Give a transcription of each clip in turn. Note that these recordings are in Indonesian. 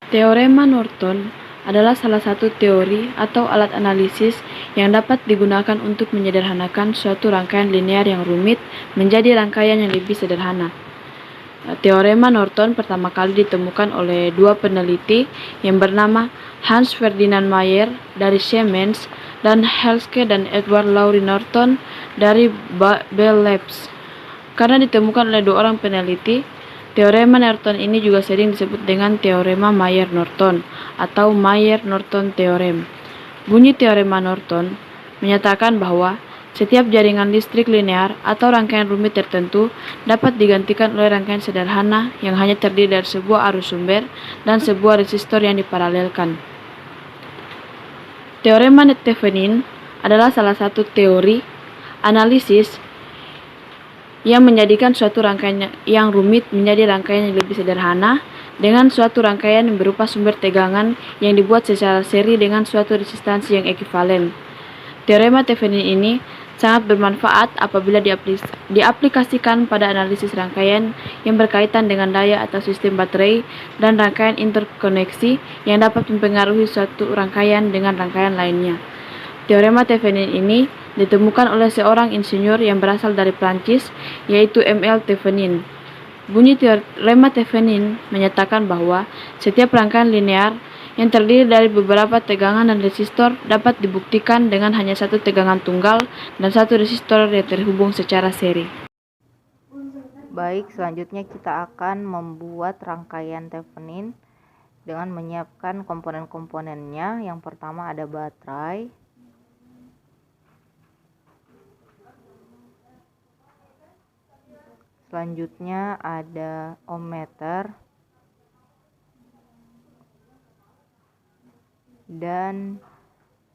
Teorema Norton adalah salah satu teori atau alat analisis yang dapat digunakan untuk menyederhanakan suatu rangkaian linear yang rumit menjadi rangkaian yang lebih sederhana. Teorema Norton pertama kali ditemukan oleh dua peneliti yang bernama Hans Ferdinand Mayer dari Siemens dan Helske dan Edward Laurie Norton dari Bell Labs. Karena ditemukan oleh dua orang peneliti, teorema Norton ini juga sering disebut dengan teorema Mayer-Norton atau Mayer-Norton Theorem. Bunyi teorema Norton menyatakan bahwa setiap jaringan listrik linear atau rangkaian rumit tertentu dapat digantikan oleh rangkaian sederhana yang hanya terdiri dari sebuah arus sumber dan sebuah resistor yang diparalelkan. Teorema Thevenin adalah salah satu teori analisis yang menjadikan suatu rangkaian yang rumit menjadi rangkaian yang lebih sederhana dengan suatu rangkaian yang berupa sumber tegangan yang dibuat secara seri dengan suatu resistansi yang ekivalen. Teorema Thevenin ini sangat bermanfaat apabila diaplikasikan pada analisis rangkaian yang berkaitan dengan daya atau sistem baterai dan rangkaian interkoneksi yang dapat mempengaruhi suatu rangkaian dengan rangkaian lainnya. Teorema Thevenin ini ditemukan oleh seorang insinyur yang berasal dari Prancis, yaitu M.L. Thevenin. Bunyi teorema Thevenin menyatakan bahwa setiap rangkaian linear yang terdiri dari beberapa tegangan dan resistor dapat dibuktikan dengan hanya satu tegangan tunggal dan satu resistor yang terhubung secara seri. Baik, selanjutnya kita akan membuat rangkaian Thevenin dengan menyiapkan komponen-komponennya. Yang pertama ada baterai, selanjutnya ada ohmmeter dan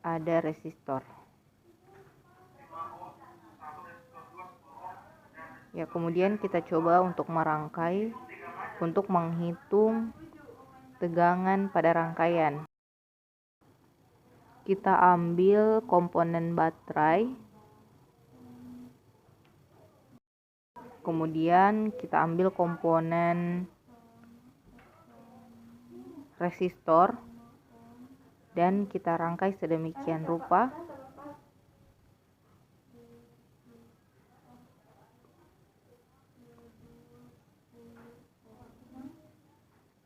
ada resistor. Ya, kemudian kita coba untuk merangkai untuk menghitung tegangan pada rangkaian. Kita ambil komponen baterai, kemudian kita ambil komponen resistor dan kita rangkai sedemikian rupa.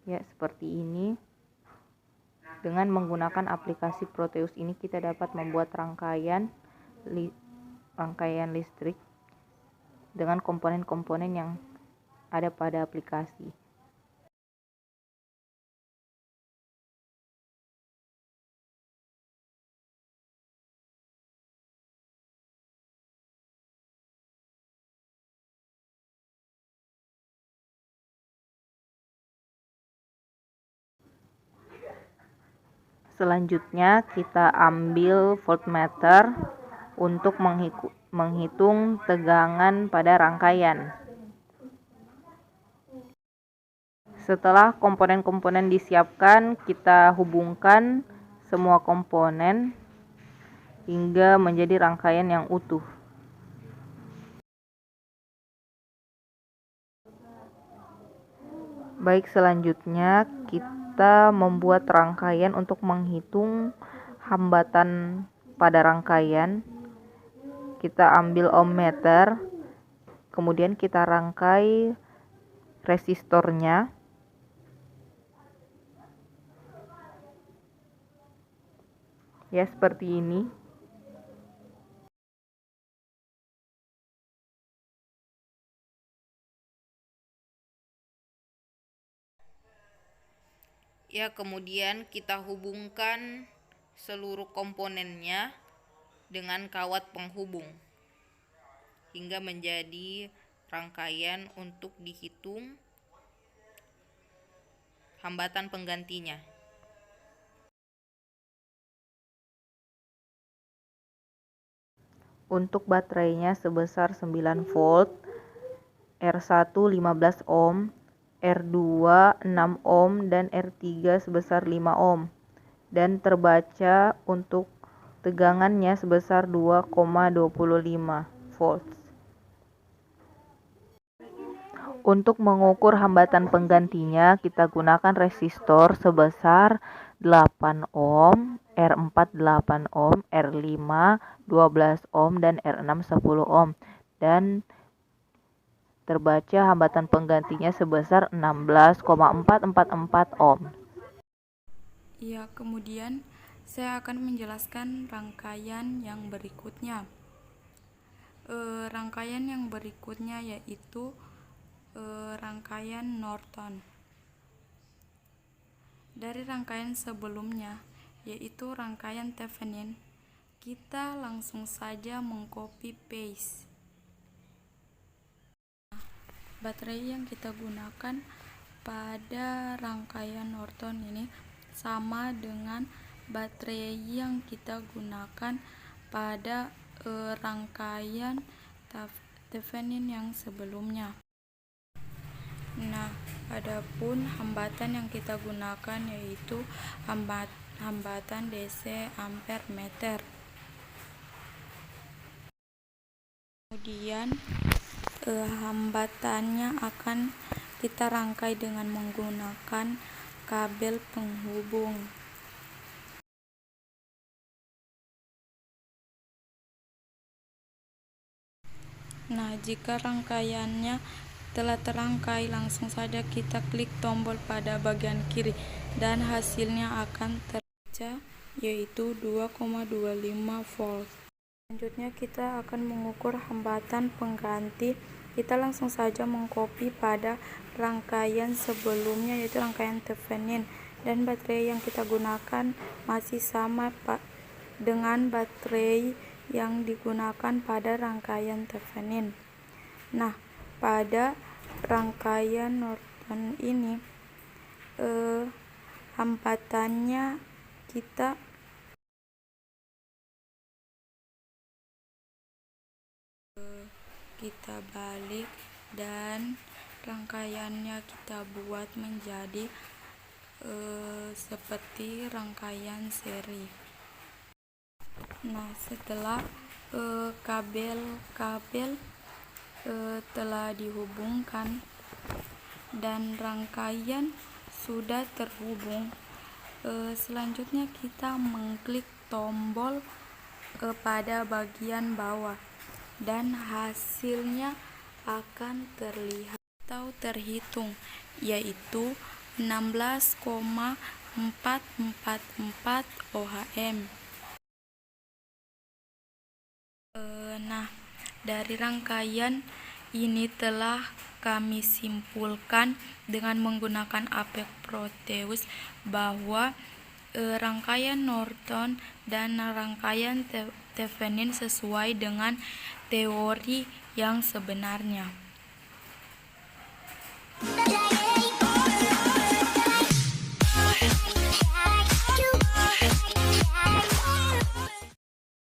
Ya, seperti ini. Dengan menggunakan aplikasi Proteus ini kita dapat membuat rangkaian listrik dengan komponen-komponen yang ada pada aplikasi. Selanjutnya kita ambil voltmeter untuk menghitung tegangan pada rangkaian. Setelah komponen-komponen disiapkan, kita hubungkan semua komponen hingga menjadi rangkaian yang utuh. Baik, selanjutnya kita membuat rangkaian untuk menghitung hambatan pada rangkaian. Kita ambil ohmmeter, kemudian kita rangkai resistornya. Ya, seperti ini. Ya, kemudian kita hubungkan seluruh komponennya dengan kawat penghubung hingga menjadi rangkaian untuk dihitung hambatan penggantinya. Untuk baterainya sebesar 9 volt, R1 15 ohm, R2 6 ohm dan R3 sebesar 5 ohm, dan terbaca untuk tegangannya sebesar 2,25 volts. Untuk mengukur hambatan penggantinya, kita gunakan resistor sebesar 8 ohm, R4 8 ohm, R5 12 ohm, dan R6 10 ohm. Dan terbaca hambatan penggantinya sebesar 16,444 ohm. Ya, kemudian saya akan menjelaskan rangkaian yang berikutnya. Rangkaian yang berikutnya yaitu rangkaian Norton. Dari rangkaian sebelumnya, yaitu rangkaian Thevenin, kita langsung saja mengcopy paste. Baterai yang kita gunakan pada rangkaian Norton ini sama dengan baterai yang kita gunakan pada rangkaian Thevenin yang sebelumnya. Nah, adapun hambatan yang kita gunakan yaitu hambatan DC ampere meter. Kemudian hambatannya akan kita rangkai dengan menggunakan kabel penghubung. Nah, jika rangkaiannya telah terangkai, langsung saja kita klik tombol pada bagian kiri dan hasilnya akan terbaca yaitu 2,25 volt. Selanjutnya kita akan mengukur hambatan pengganti. Kita langsung saja mengcopy pada rangkaian sebelumnya yaitu rangkaian Thevenin, dan baterai yang kita gunakan masih sama dengan baterai yang digunakan pada rangkaian Thevenin. Nah, pada rangkaian Norton ini hambatannya kita balik dan rangkaiannya kita buat menjadi seperti rangkaian seri. Nah, setelah kabel telah dihubungkan dan rangkaian sudah terhubung, selanjutnya kita mengklik tombol pada bagian bawah dan hasilnya akan terlihat atau terhitung yaitu 16,444 ohm. Nah, dari rangkaian ini telah kami simpulkan dengan menggunakan APEC Proteus bahwa rangkaian Norton dan rangkaian Thevenin sesuai dengan teori yang sebenarnya.